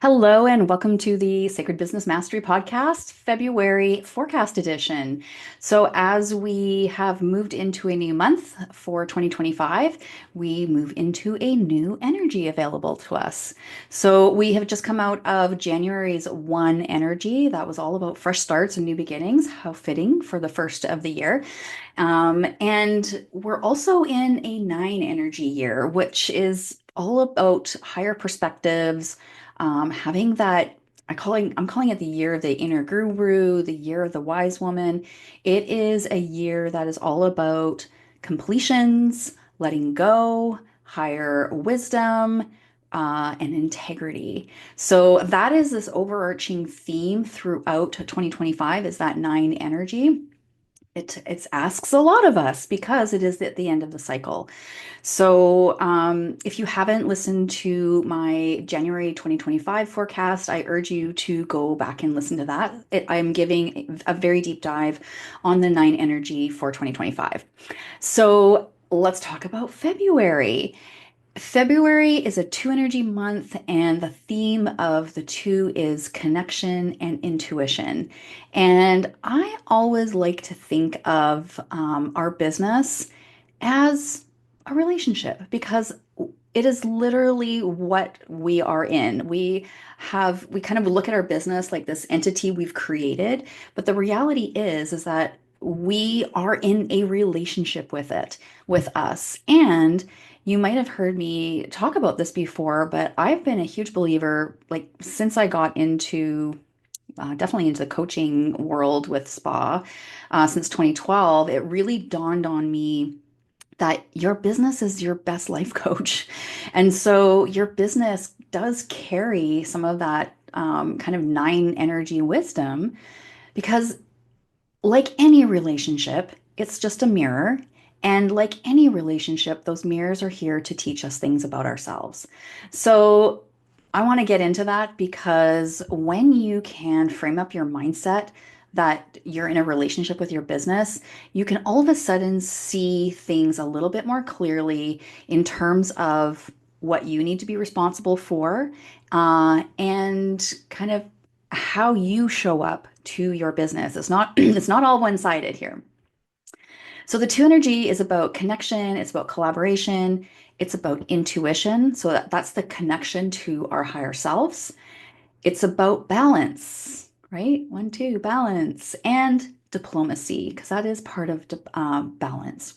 Hello, and welcome to the Sacred Business Mastery Podcast, February forecast edition. So, as we have moved into a new month for 2025, we move into a new energy available to us. So, we have just come out of January's one energy that was all about fresh starts and new beginnings. How fitting for the first of the year. And we're also in a nine energy year, which is all about higher perspectives, having that. I'm calling it the year of the inner guru, the year of the wise woman. It is a year that is all about completions, letting go, higher wisdom, and integrity. So that is this overarching theme throughout 2025 is that nine energy. It asks a lot of us because it is at the end of the cycle. So, if you haven't listened to my January 2025 forecast, I urge you to go back and listen to that. I'm giving a very deep dive on the nine energy for 2025. So, let's talk about February. February is a two energy month, and the theme of the two is connection and intuition. And I always like to think of our business as a relationship because it is literally what we are in. We kind of look at our business like this entity we've created, but the reality is that we are in a relationship with it, with us. And you might have heard me talk about this before, but I've been a huge believer, like since I got into definitely into the coaching world with spa since 2012, it really dawned on me that your business is your best life coach. And so your business does carry some of that kind of nine energy wisdom because, like any relationship, it's just a mirror. And like any relationship, those mirrors are here to teach us things about ourselves. So I want to get into that because when you can frame up your mindset that you're in a relationship with your business, you can all of a sudden see things a little bit more clearly in terms of what you need to be responsible for, and kind of how you show up to your business. It's not it's not all one-sided here. So the two energy is about connection, it's about collaboration, it's about intuition. So that's the connection to our higher selves. It's about balance, right? One, two, balance, and diplomacy, because that is part of balance.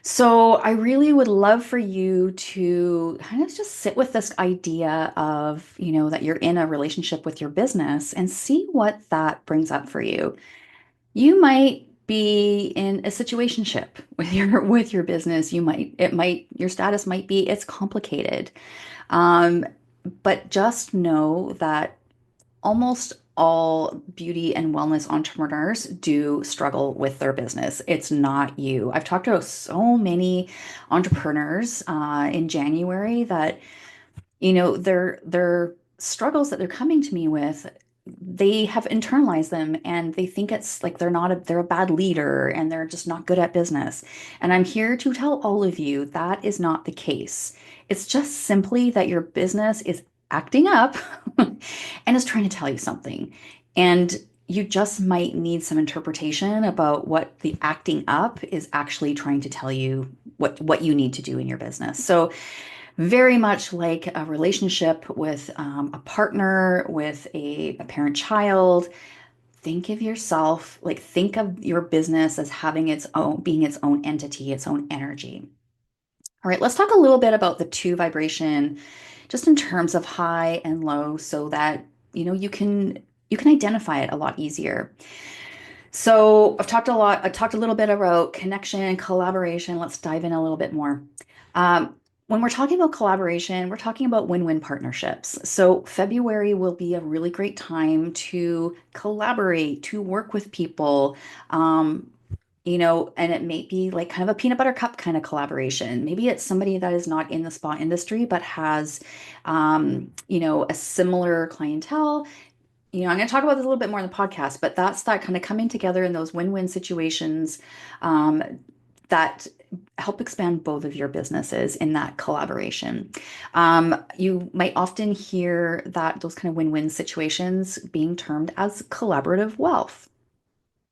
So I really would love for you to kind of just sit with this idea of, that you're in a relationship with your business and see what that brings up for you. You might be in a situationship with your business. Your status might be it's complicated. Um, but just know that almost all beauty and wellness entrepreneurs do struggle with their business. It's not you. I've talked to so many entrepreneurs in January that, their struggles that they're coming to me with, they have internalized them and they think it's like they're a bad leader and they're just not good at business. And I'm here to tell all of you that is not the case. It's just simply that your business is acting up and is trying to tell you something. And you just might need some interpretation about what the acting up is actually trying to tell you what you need to do in your business. So very much like a relationship with a partner, with a parent-child. Think of yourself, like think of your business as having being its own entity, its own energy. All right, let's talk a little bit about the two vibration, just in terms of high and low, so that you can identify it a lot easier. So I talked a little bit about connection, collaboration. Let's dive in a little bit more. When we're talking about collaboration, we're talking about win-win partnerships. So February will be a really great time to collaborate, to work with people, and it may be like kind of a peanut butter cup kind of collaboration. Maybe it's somebody that is not in the spa industry, but has, a similar clientele. I'm going to talk about this a little bit more in the podcast, but that's that kind of coming together in those win-win situations, that help expand both of your businesses in that collaboration. You might often hear that those kind of win-win situations being termed as collaborative wealth.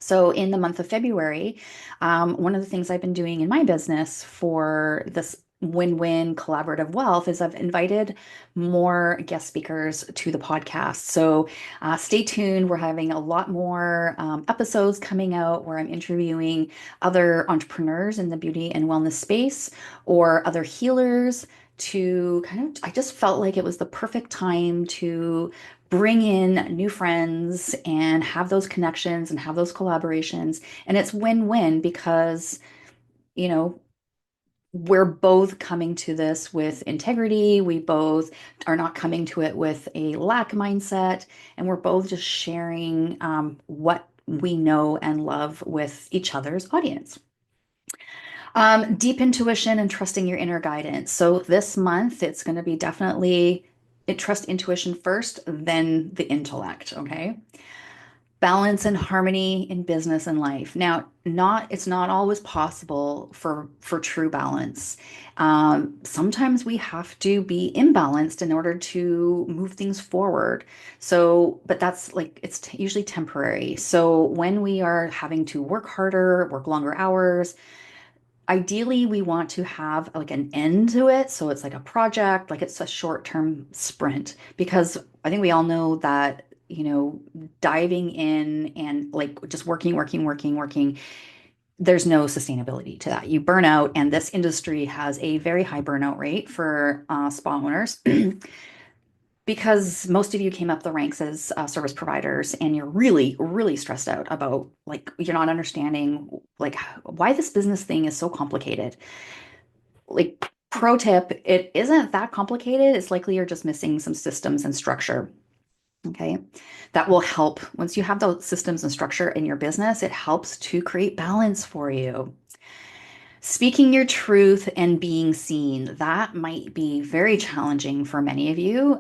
So, in the month of February, one of the things I've been doing in my business for this win-win collaborative wealth is I've invited more guest speakers to the podcast. So, stay tuned. We're having a lot more episodes coming out where I'm interviewing other entrepreneurs in the beauty and wellness space or other healers to kind of, I just felt like it was the perfect time to bring in new friends and have those connections and have those collaborations. And it's win-win because, you know, we're both coming to this with integrity. We both are not coming to it with a lack mindset. And we're both just sharing what we know and love with each other's audience. Deep intuition and trusting your inner guidance. So this month, it's going to be definitely trust intuition first, then the intellect. Okay. Balance and harmony in business and life. Now, it's not always possible for true balance. Sometimes we have to be imbalanced in order to move things forward. So, but that's like it's usually temporary. So when we are having to work harder, work longer hours, ideally we want to have like an end to it, so it's like a project, like it's a short-term sprint, because I think we all know that, diving in and like just working, there's no sustainability to that. You burn out, and this industry has a very high burnout rate for spa owners because most of you came up the ranks as service providers, and you're really, really stressed out about like you're not understanding like why this business thing is so complicated. Like, pro tip, it isn't that complicated. It's likely you're just missing some systems and structure. Okay. That will help. Once you have those systems and structure in your business, it helps to create balance for you. Speaking your truth and being seen, that might be very challenging for many of you,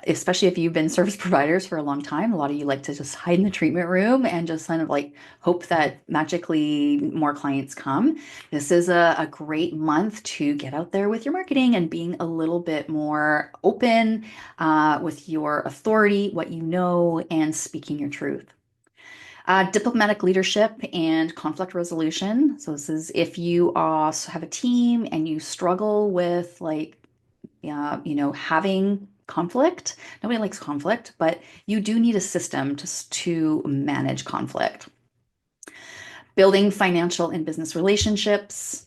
especially if you've been service providers for a long time. A lot of you like to just hide in the treatment room and just kind of like hope that magically more clients come. This is a great month to get out there with your marketing and being a little bit more open with your authority, what you know, and speaking your truth. Diplomatic leadership and conflict resolution. So this is if you also have a team and you struggle with like, having conflict. Nobody likes conflict, but you do need a system to manage conflict. Building financial and business relationships,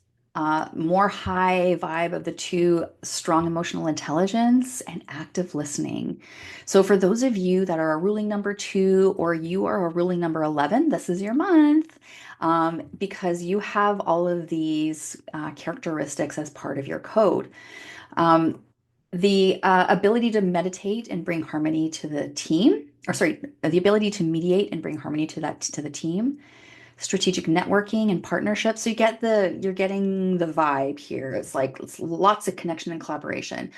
more high vibe of the two, strong emotional intelligence and active listening. So, for those of you that are a ruling number two or you are a ruling number 11, this is your month because you have all of these characteristics as part of your code. The ability to meditate and bring harmony to the team, or sorry, the ability to mediate and bring harmony to the team, strategic networking and partnerships. So you're getting the vibe here. It's lots of connection and collaboration.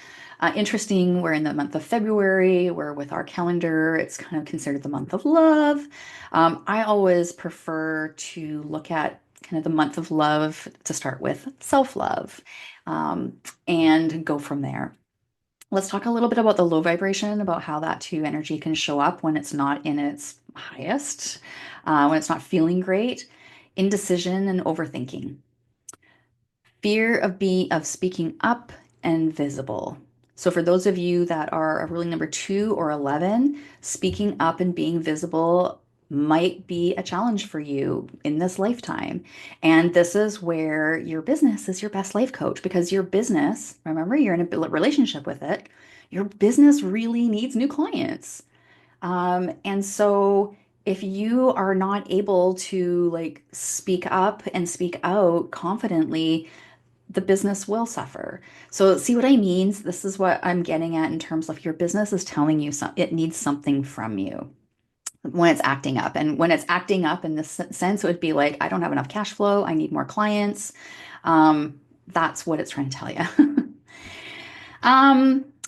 Interesting, we're in the month of February, where with our calendar, it's kind of considered the month of love. I always prefer to look at kind of the month of love to start with self-love and go from there. Let's talk a little bit about the low vibration, about how that two energy can show up when it's not in its highest, when it's not feeling great. Indecision and overthinking. Fear of speaking up and visible. So for those of you that are a ruling number 2 or 11, speaking up and being visible might be a challenge for you in this lifetime. And this is where your business is your best life coach, because your business, remember, you're in a relationship with it. Your business really needs new clients. And so if you are not able to like speak up and speak out confidently, the business will suffer. So see what I mean? This is what I'm getting at in terms of your business is telling you it needs something from you when it's acting up. And when it's acting up in this sense, it would be like, I don't have enough cash flow. I need more clients. That's what it's trying to tell you.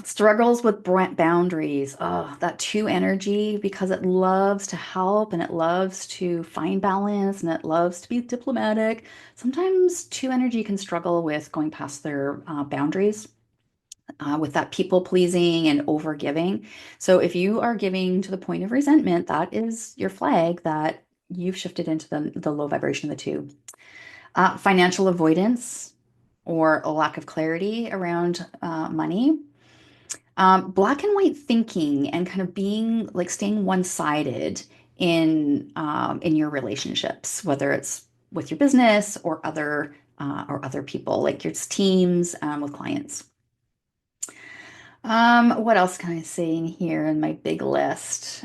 Struggles with boundaries. Oh, that two energy because it loves to help and it loves to find balance and it loves to be diplomatic. Sometimes two energy can struggle with going past their boundaries, with that people pleasing and over giving. So if you are giving to the point of resentment, that is your flag that you've shifted into the low vibration of the two. Financial avoidance or a lack of clarity around money. Black and white thinking and kind of being like staying one-sided in your relationships, whether it's with your business or other people, like your teams, with clients. What else can I say in here in my big list?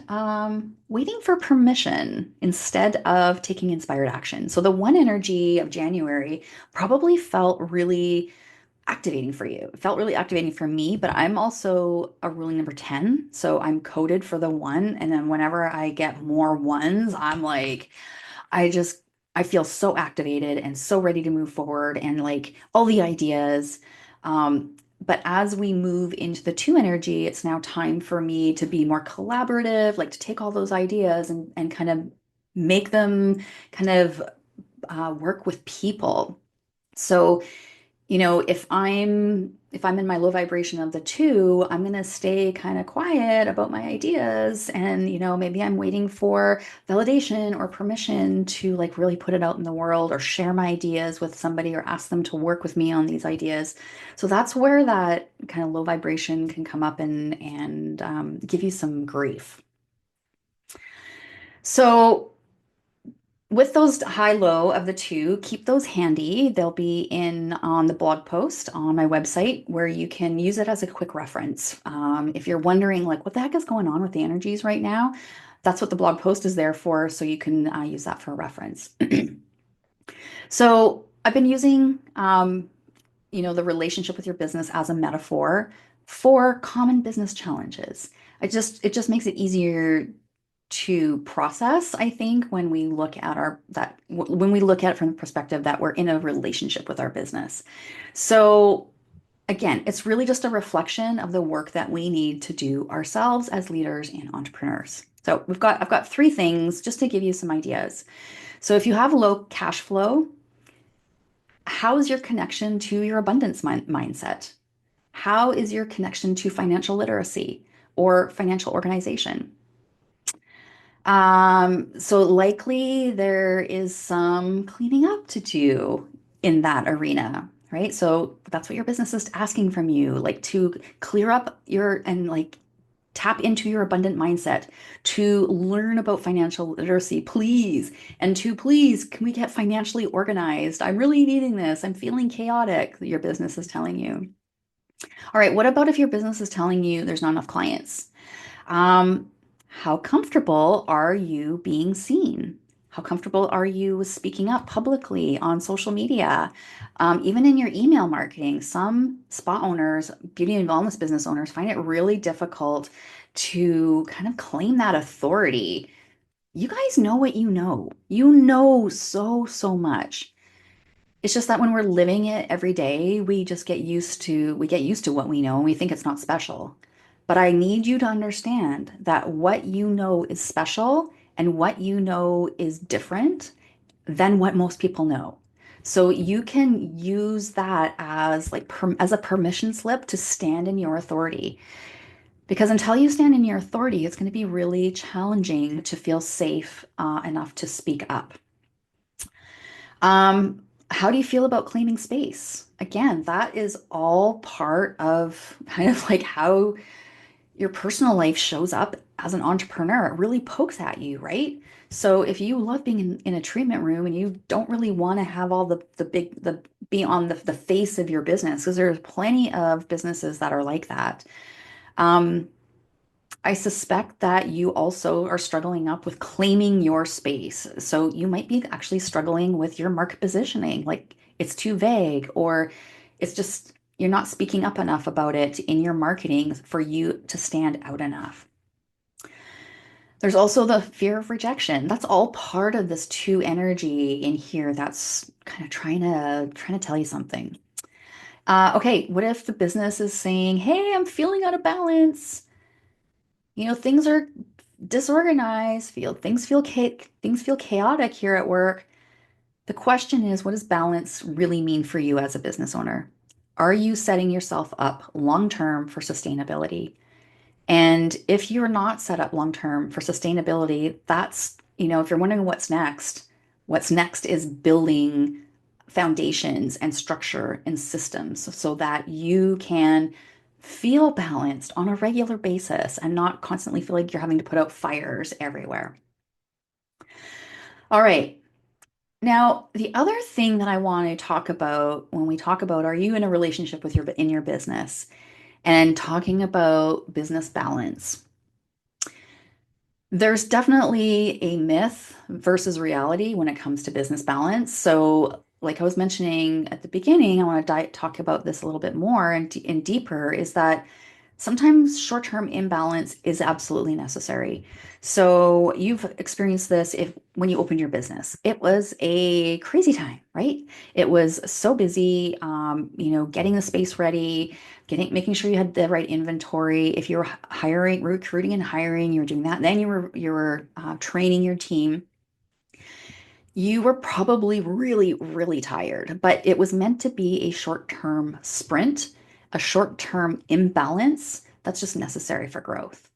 Waiting for permission instead of taking inspired action. So the one energy of January probably felt really activating for you. It felt really activating for me, but I'm also a ruling number 10. So I'm coded for the one. And then whenever I get more ones, I'm like, I just, I feel so activated and so ready to move forward and like all the ideas. But as we move into the two energy, it's now time for me to be more collaborative, like to take all those ideas and kind of make them kind of work with people. So if I'm in my low vibration of the two, I'm going to stay kind of quiet about my ideas and maybe I'm waiting for validation or permission to like really put it out in the world or share my ideas with somebody or ask them to work with me on these ideas. So that's where that kind of low vibration can come up and give you some grief. So with those high low of the two, keep those handy. They'll be in on the blog post on my website where you can use it as a quick reference. If you're wondering, like, what the heck is going on with the energies right now, that's what the blog post is there for. So you can use that for a reference. So I've been using, the relationship with your business as a metaphor for common business challenges. It just makes it easier to process, I think, when we look at when we look at it from the perspective that we're in a relationship with our business. So again, it's really just a reflection of the work that we need to do ourselves as leaders and entrepreneurs. So I've got three things just to give you some ideas. So if you have low cash flow, how is your connection to your abundance mindset? How is your connection to financial literacy or financial organization? So likely there is some cleaning up to do in that arena, right? So that's what your business is asking from you, like to clear up and like tap into your abundant mindset, to learn about financial literacy, please. And to please, can we get financially organized? I'm really needing this. I'm feeling chaotic, your business is telling you. All right, what about if your business is telling you there's not enough clients? Um, how comfortable are you being seen? How comfortable are you with speaking up publicly on social media? Even in your email marketing, some spa owners, beauty and wellness business owners find it really difficult to kind of claim that authority. You guys know what you know. You know so, so much. It's just that when we're living it every day, we get used to what we know and we think it's not special. But I need you to understand that what you know is special and what you know is different than what most people know. So you can use that as as a permission slip to stand in your authority. Because until you stand in your authority, it's going to be really challenging to feel safe enough to speak up. How do you feel about claiming space? Again, that is all part of kind of like how your personal life shows up as an entrepreneur. It really pokes at you, right? So if you love being in a treatment room and you don't really want to have all the be on the face of your business, because there's plenty of businesses that are like that. Um, I suspect that you also are struggling up with claiming your space. So you might be actually struggling with your market positioning, like it's too vague, or it's just you're not speaking up enough about it in your marketing for you to stand out enough. There's also the fear of rejection. That's all part of this two energy in here that's kind of trying to tell you something. Okay, what if the business is saying, "Hey, I'm feeling out of balance. Things are disorganized, things feel chaotic here at work." The question is, what does balance really mean for you as a business owner? Are you setting yourself up long term for sustainability? And if you're not set up long term for sustainability, if you're wondering what's next is building foundations and structure and systems so that you can feel balanced on a regular basis and not constantly feel like you're having to put out fires everywhere. All right. Now, the other thing that I want to talk about when we talk about are you in a relationship with your business and talking about business balance. There's definitely a myth versus reality when it comes to business balance. So, like I was mentioning at the beginning, I want to talk about this a little bit more and deeper is that sometimes short-term imbalance is absolutely necessary. So you've experienced this if when you opened your business. It was a crazy time, right? It was so busy, getting the space ready, making sure you had the right inventory. If you were hiring, recruiting and hiring, you were doing that. Then you were training your team. You were probably really, really tired, but it was meant to be a short-term sprint, a short-term imbalance that's just necessary for growth.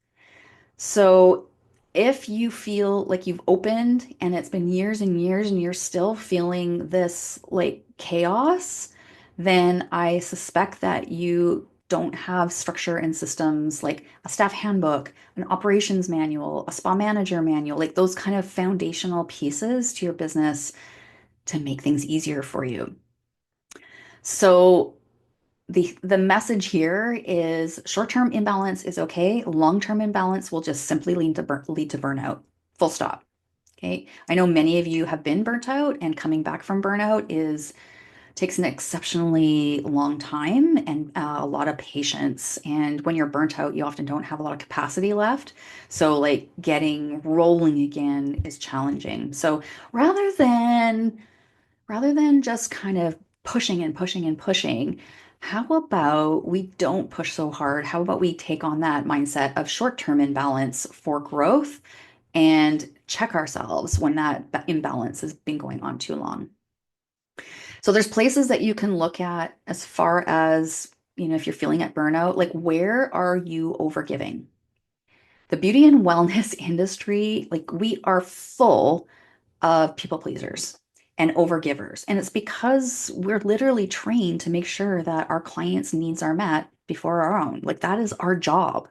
So if you feel like you've opened and it's been years and years and you're still feeling this like chaos, then I suspect that you don't have structure and systems like a staff handbook, an operations manual, a spa manager manual, like those kind of foundational pieces to your business to make things easier for you. So the message here is short-term imbalance is okay. Long-term imbalance will just simply lead to burnout. Full stop. Okay. I know many of you have been burnt out, and coming back from burnout is takes an exceptionally long time and a lot of patience. And when you're burnt out, you often don't have a lot of capacity left. So like getting rolling again is challenging. So rather than rather than just kind of pushing and pushing and pushing, how about we don't push so hard? How about we take on that mindset of short-term imbalance for growth and check ourselves when that imbalance has been going on too long? So there's places that you can look at as far as, if you're feeling at burnout, like where are you overgiving? The beauty and wellness industry, like we are full of people pleasers and overgivers. And it's because we're literally trained to make sure that our clients' needs are met before our own. Like that is our job.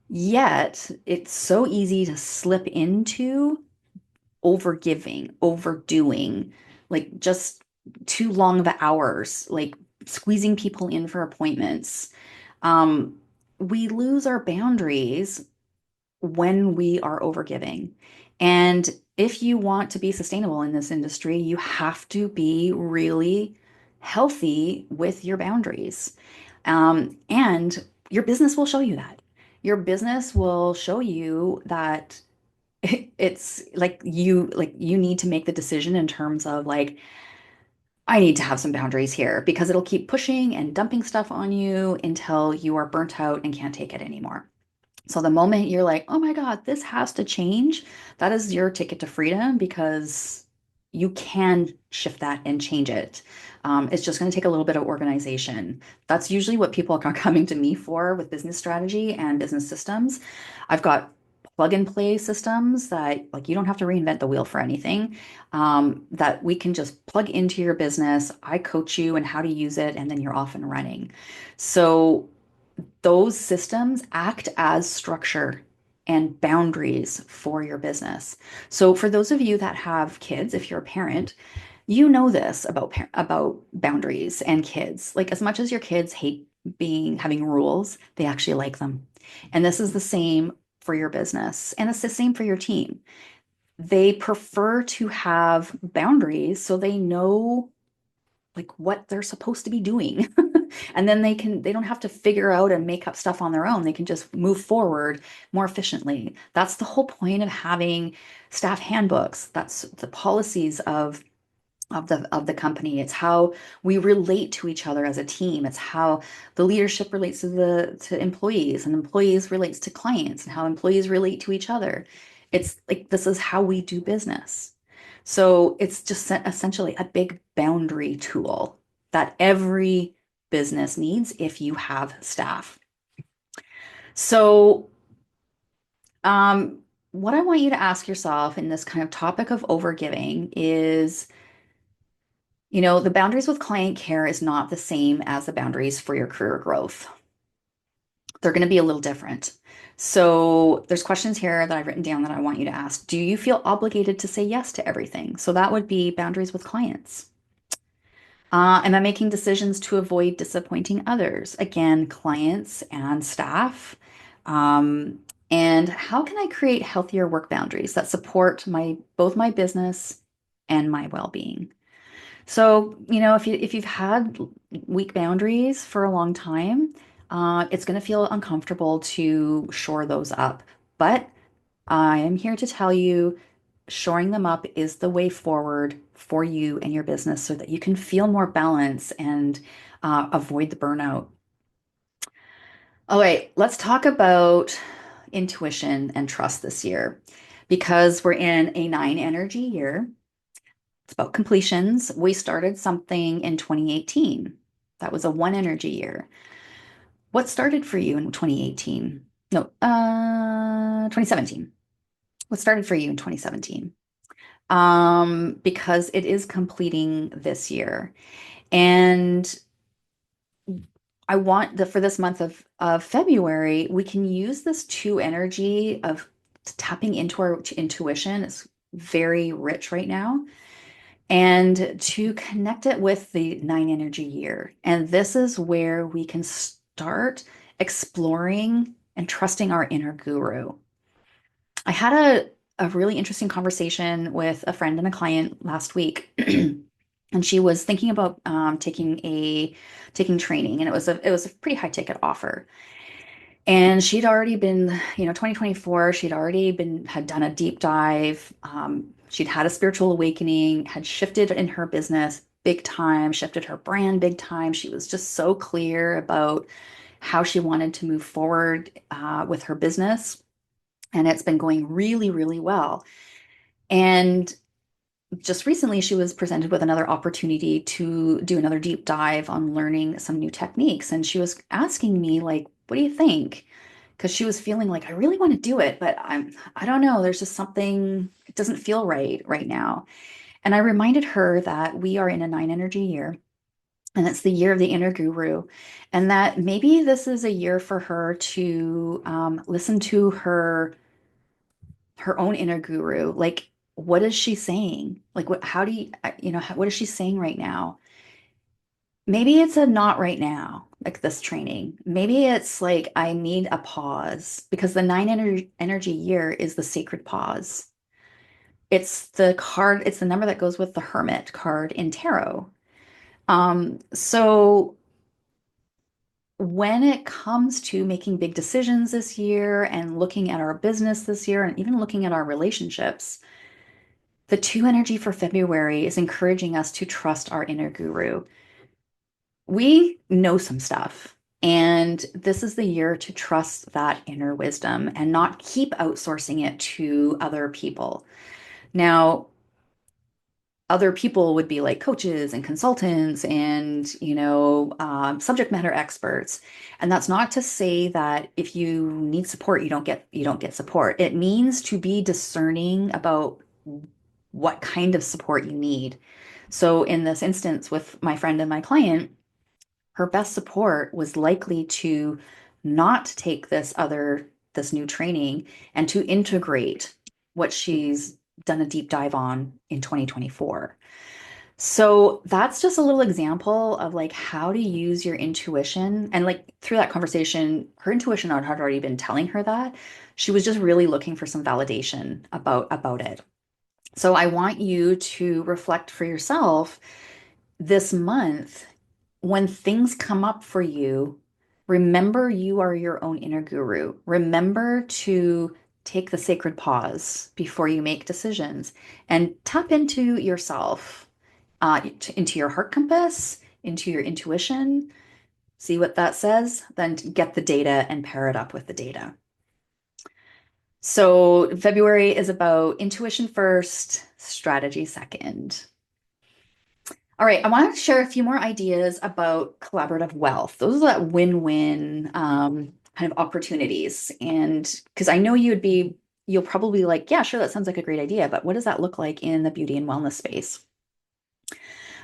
Yet it's so easy to slip into overgiving, overdoing, like just too long of hours, like squeezing people in for appointments. Um, we lose our boundaries when we are overgiving. And if you want to be sustainable in this industry, you have to be really healthy with your boundaries. And your business will show you that. Your business will show you that it's like you need to make the decision in terms of like I need to have some boundaries here because it'll keep pushing and dumping stuff on you until you are burnt out and can't take it anymore. So the moment you're like, oh my God, this has to change, that is your ticket to freedom because you can shift that and change it. It's just going to take a little bit of organization. That's usually what people are coming to me for with business strategy and business systems. I've got plug and play systems that like you don't have to reinvent the wheel for anything, that we can just plug into your business. I coach you and how to use it, and then you're off and running. So those systems act as structure and boundaries for your business. So for those of you that have kids, if you're a parent, you know this about boundaries and kids. Like as much as your kids hate being having rules, they actually like them. And this is the same for your business, and it's the same for your team. They prefer to have boundaries so they know like what they're supposed to be doing. And then they don't have to figure out and make up stuff on their own. They can just move forward more efficiently. That's the whole point of having staff handbooks. That's the policies of of the company. It's how we relate to each other as a team. It's how the leadership relates to the to employees, and employees relates to clients, and how employees relate to each other. It's like this is how we do business. So it's just essentially a big boundary tool that every business needs if you have staff. So um, what I want you to ask yourself in this kind of topic of overgiving is, the boundaries with client care is not the same as the boundaries for your career growth. They're going to be a little different. So there's questions here that I've written down that I want you to ask. Do you feel obligated to say yes to everything? So that would be boundaries with clients. Am I making decisions to avoid disappointing others? Again, clients and staff. Um, and how can I create healthier work boundaries that support my both my business and my well-being? So, if you've had weak boundaries for a long time, it's going to feel uncomfortable to shore those up. But I am here to tell you, shoring them up is the way forward for you and your business so that you can feel more balance and avoid the burnout. All right, let's talk about intuition and trust this year because we're in a nine energy year. It's about completions. We started something in 2018. That was a one energy year. What started for you in 2018? No, 2017. What started for you in 2017? Because it is completing this year. And I want for this month of February, we can use this two energy of tapping into our intuition. It's very rich right now, and to connect it with the nine energy year. And this is where we can start exploring and trusting our inner guru. I had a really interesting conversation with a friend and a client last week. And she was thinking about taking training, and it was a pretty high ticket offer. And she'd already been, 2024, had done a deep dive. She'd had a spiritual awakening, had shifted in her business big time, shifted her brand big time. She was just so clear about how she wanted to move forward with her business. And it's been going really, really well. And just recently, she was presented with another opportunity to do another deep dive on learning some new techniques. And she was asking me, like, what do you think? Because she was feeling like, I really want to do it, but I don't know. There's just something, it doesn't feel right now. And I reminded her that we are in a nine energy year, and it's the year of the inner guru, and that maybe this is a year for her to listen to her own inner guru. Like, what is she saying? Like, how do you, what is she saying right now? Maybe it's a not right now, like this training. Maybe it's like I need a pause because the energy year is the sacred pause. It's the number that goes with the Hermit card in tarot. So when it comes to making big decisions this year and looking at our business this year and even looking at our relationships, the two energy for February is encouraging us to trust our inner guru. We know some stuff, and this is the year to trust that inner wisdom and not keep outsourcing it to other people. Now, other people would be like coaches and consultants and subject matter experts. And that's not to say that if you need support you don't get support. It means to be discerning about what kind of support you need. So in this instance with my friend and my client, her best support was likely to not take this new training and to integrate what she's done a deep dive on in 2024. So that's just a little example of like how to use your intuition. And like through that conversation, her intuition had already been telling her that. She was just really looking for some validation about it. So I want you to reflect for yourself this month, when things come up for you, remember you are your own inner guru. Remember to take the sacred pause before you make decisions and tap into yourself into your heart compass, into your intuition, see what that says, then get the data and pair it up with the data. So February is about intuition first, strategy second. All right, I want to share a few more ideas about collaborative wealth. Those are that win-win kind of opportunities. And because I know you'll probably like, yeah, sure, that sounds like a great idea, but what does that look like in the beauty and wellness space?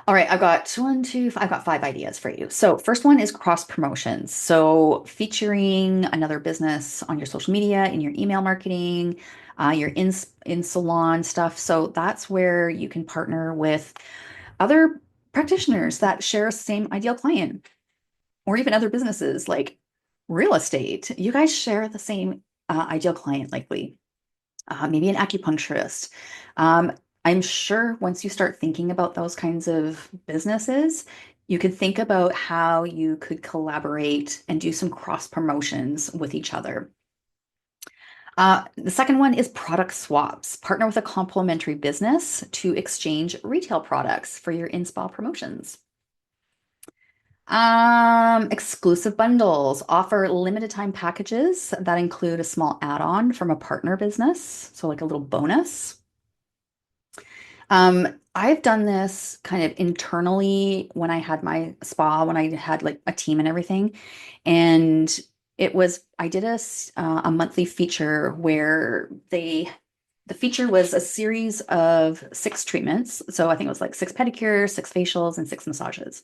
All right, I've got I've got five ideas for you. So, first one is cross promotions. So, featuring another business on your social media, in your email marketing, your in salon stuff. So, that's where you can partner with other practitioners that share the same ideal client, or even other businesses like real estate. You guys share the same ideal client, likely maybe an acupuncturist. Um, I'm sure once you start thinking about those kinds of businesses, you could think about how you could collaborate and do some cross promotions with each other. The second one is product swaps. Partner with a complementary business to exchange retail products for your in-spa promotions. Exclusive bundles offer limited time packages that include a small add-on from a partner business, so like a little bonus. I've done this kind of internally when I had my spa, when I had like a team and everything. And I did a monthly feature where the feature was a series of six treatments. So I think it was like six pedicures, six facials, and six massages.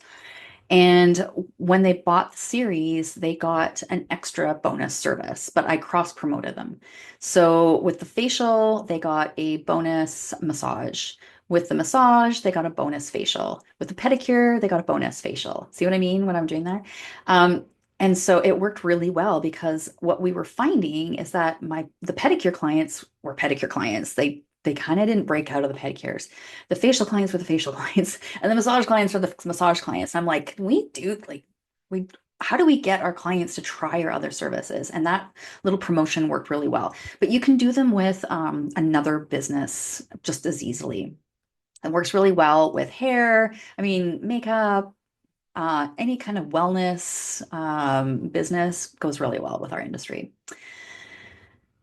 And when they bought the series, they got an extra bonus service, but I cross promoted them. So with the facial, they got a bonus massage. With the massage, they got a bonus facial. With the pedicure, they got a bonus facial. See what I mean when I'm doing that? Um, and so it worked really well because what we were finding is that the pedicure clients were pedicure clients. They kind of didn't break out of the pedicures. The facial clients were the facial clients, and the massage clients are the massage clients. I'm like, can we do like we how do we get our clients to try our other services? And that little promotion worked really well. But you can do them with another business just as easily. It works really well with hair, I mean, makeup, any kind of wellness business goes really well with our industry.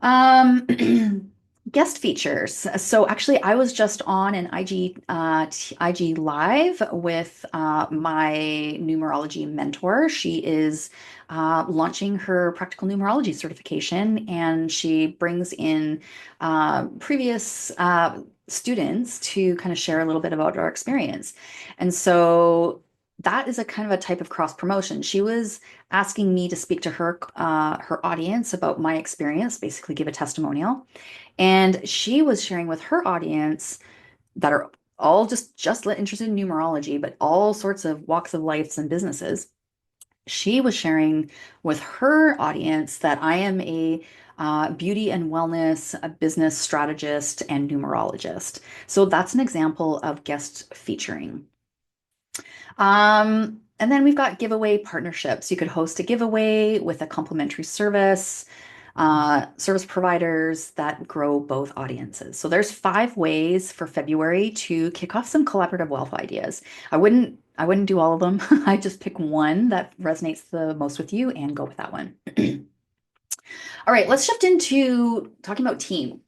Um, Guest features. So actually, I was just on an IG live with my numerology mentor. She is launching her practical numerology certification, and she brings in previous students to kind of share a little bit about our experience. And so that is a kind of a type of cross promotion. She was asking me to speak to her audience about my experience, basically give a testimonial. And she was sharing with her audience that are all just interested in numerology, but all sorts of walks of lives and businesses. She was sharing with her audience that I am a beauty and wellness, a business strategist, and numerologist. So that's an example of guest featuring. And then we've got giveaway partnerships. You could host a giveaway with a complimentary service providers that grow both audiences. So there's five ways for February to kick off some collaborative wealth ideas. I wouldn't do all of them. I just pick one that resonates the most with you and go with that one. All right, let's shift into talking about team.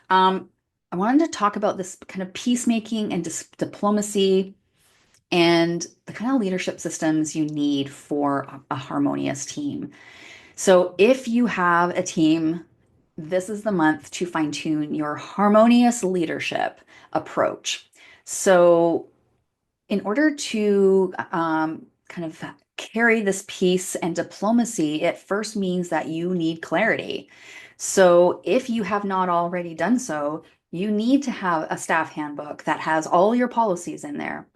Um, I wanted to talk about this kind of peacemaking and diplomacy and the kind of leadership systems you need for a harmonious team. So, if you have a team, this is the month to fine tune your harmonious leadership approach. So, in order to kind of carry this peace and diplomacy, it first means that you need clarity. So, if you have not already done so, you need to have a staff handbook that has all your policies in there.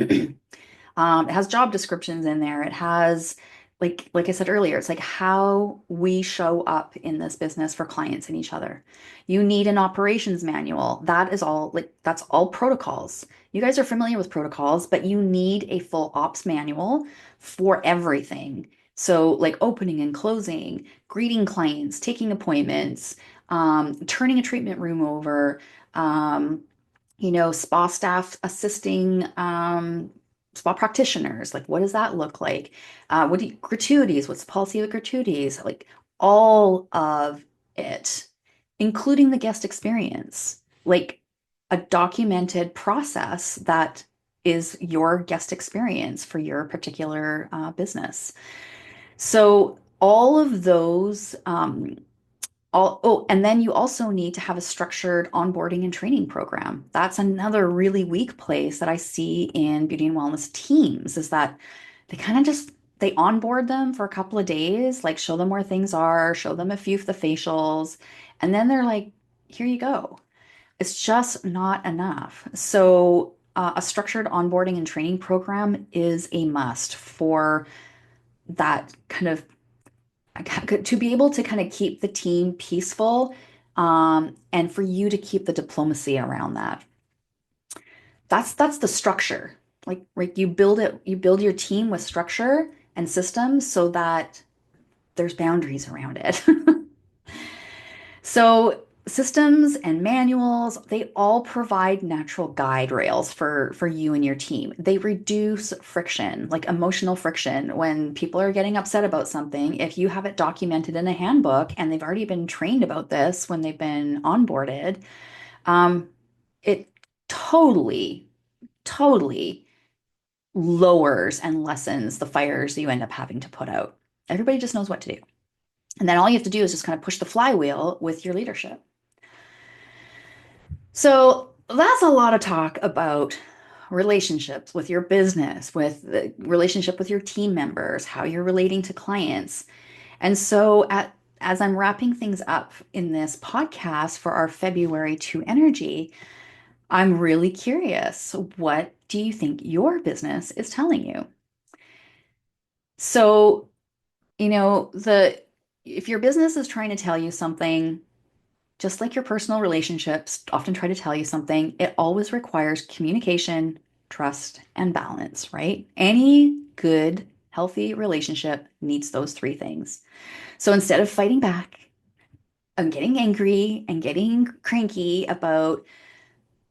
It has job descriptions in there. It has, like I said earlier, it's like how we show up in this business for clients and each other. You need an operations manual. That's all protocols. You guys are familiar with protocols, but you need a full ops manual for everything. So like opening and closing, greeting clients, taking appointments, turning a treatment room over, spa staff assisting spa practitioners. Like, what does that look like? Gratuities? What's the policy with gratuities? Like, all of it, including the guest experience, like a documented process that is your guest experience for your particular business. So all of those and then you also need to have a structured onboarding and training program. That's another really weak place that I see in beauty and wellness teams is that they kind of just they onboard them for a couple of days, like show them where things are, show them a few of the facials, and then they're like, here you go. It's just not enough. So a structured onboarding and training program is a must for that kind of to be able to kind of keep the team peaceful, and for you to keep the diplomacy around that. That's the structure. Like, right, you build your team with structure and systems so that there's boundaries around it. So systems and manuals, they all provide natural guide rails for you and your team. They reduce friction, like emotional friction when people are getting upset about something. If you have it documented in a handbook and they've already been trained about this when they've been onboarded, um, it totally lowers and lessens the fires you end up having to put out. Everybody just knows what to do. And then all you have to do is just kind of push the flywheel with your leadership. So that's a lot of talk about relationships with your business, with the relationship with your team members, how you're relating to clients. And so as I'm wrapping things up in this podcast for our February 2 energy, I'm really curious. What do you think your business is telling you? So, the if your business is trying to tell you something, just like your personal relationships often try to tell you something, it always requires communication, trust, and balance, right? Any good, healthy relationship needs those three things. So instead of fighting back and getting angry and getting cranky about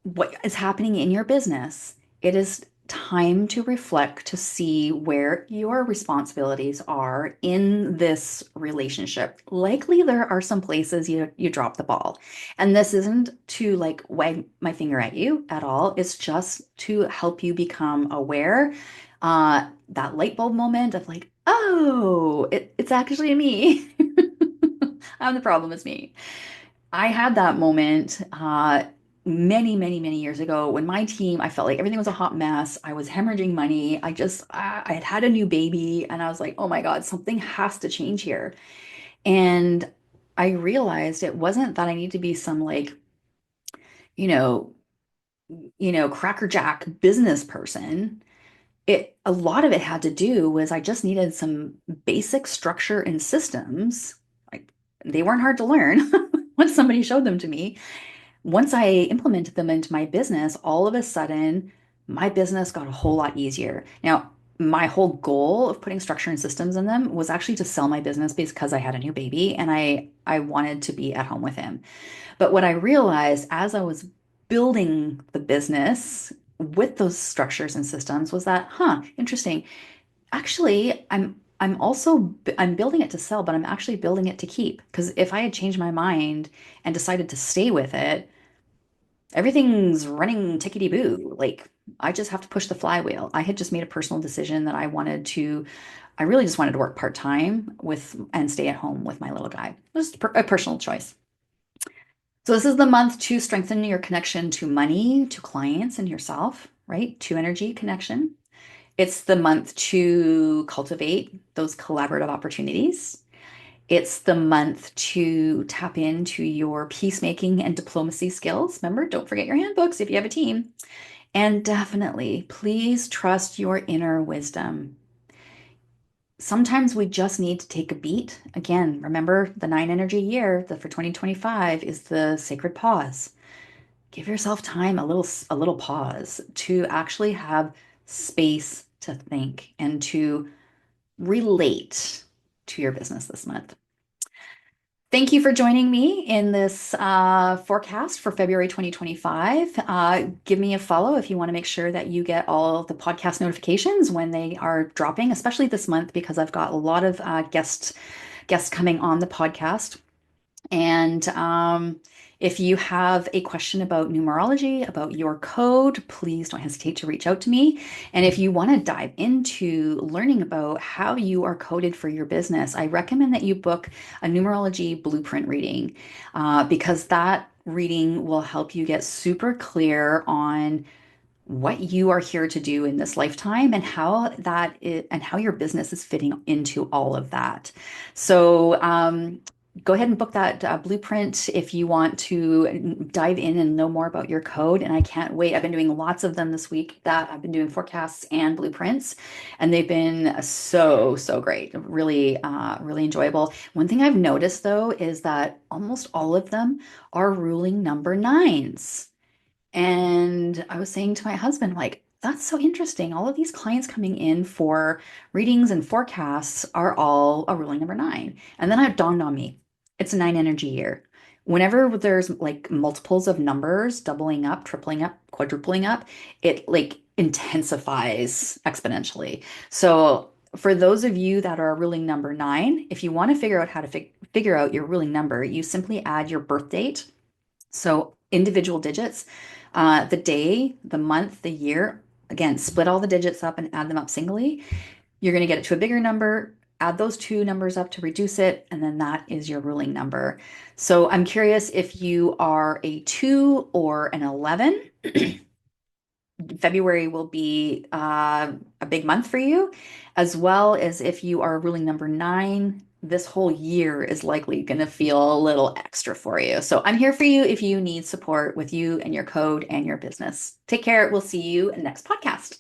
what is happening in your business, it is time to reflect to see where your responsibilities are in this relationship. Likely there are some places you drop the ball. And this isn't to like wag my finger at you at all. It's just to help you become aware. That light bulb moment of like, oh, it's actually me. I'm the problem, it's me. I had that moment many years ago when my team, I felt like everything was a hot mess. I was hemorrhaging money. I had had a new baby and I was like, oh my God, something has to change here. And I realized it wasn't that I need to be some like, you know, crackerjack business person. A lot of it had to do was I just needed some basic structure and systems. Like they weren't hard to learn once somebody showed them to me. Once I implemented them into my business, all of a sudden, my business got a whole lot easier. Now, my whole goal of putting structure and systems in them was actually to sell my business because I had a new baby and I wanted to be at home with him. But what I realized as I was building the business with those structures and systems was that, interesting. Actually, I'm building it to sell, but I'm actually building it to keep. Because if I had changed my mind and decided to stay with it, everything's running tickety-boo. Like I just have to push the flywheel. I had just made a personal decision that I really just wanted to work part-time with and stay at home with my little guy. It was a personal choice. So this is the month to strengthen your connection to money, to clients, and yourself, right? To energy connection. It's the month to cultivate those collaborative opportunities. It's the month to tap into your peacemaking and diplomacy skills. Remember, don't forget your handbooks if you have a team. And definitely, please trust your inner wisdom. Sometimes we just need to take a beat. Again, remember the 9 energy year that for 2025 is the sacred pause. Give yourself time, a little pause to actually have space to think and to relate to your business this month. Thank you for joining me in this forecast for February 2025. Give me a follow if you want to make sure that you get all the podcast notifications when they are dropping, especially this month because I've got a lot of guests coming on the podcast. And if you have a question about numerology, about your code, please don't hesitate to reach out to me. And if you want to dive into learning about how you are coded for your business, I recommend that you book a numerology blueprint reading because that reading will help you get super clear on what you are here to do in this lifetime and how your business is fitting into all of that. So go ahead and book that blueprint if you want to dive in and know more about your code. And I can't wait. I've been doing lots of them this week that I've been doing forecasts and blueprints, and they've been so great. Really enjoyable. One thing I've noticed though is that almost all of them are ruling number nines. And I was saying to my husband, like, that's so interesting. All of these clients coming in for readings and forecasts are all a ruling number nine. And then it dawned on me, it's a nine energy year. Whenever there's like multiples of numbers doubling up, tripling up, quadrupling up, it like intensifies exponentially. So for those of you that are ruling number nine, if you want to figure out how to figure out your ruling number, you simply add your birth date, so individual digits, the day, the month, the year. Again, split all the digits up and add them up singly. You're going to get it to a bigger number. Add those two numbers up to reduce it, and then that is your ruling number. So I'm curious if you are a 2 or an 11. February will be a big month for you, as well as if you are ruling number nine. This whole year is likely going to feel a little extra for you. So I'm here for you if you need support with you and your code and your business. Take care. We'll see you in the next podcast.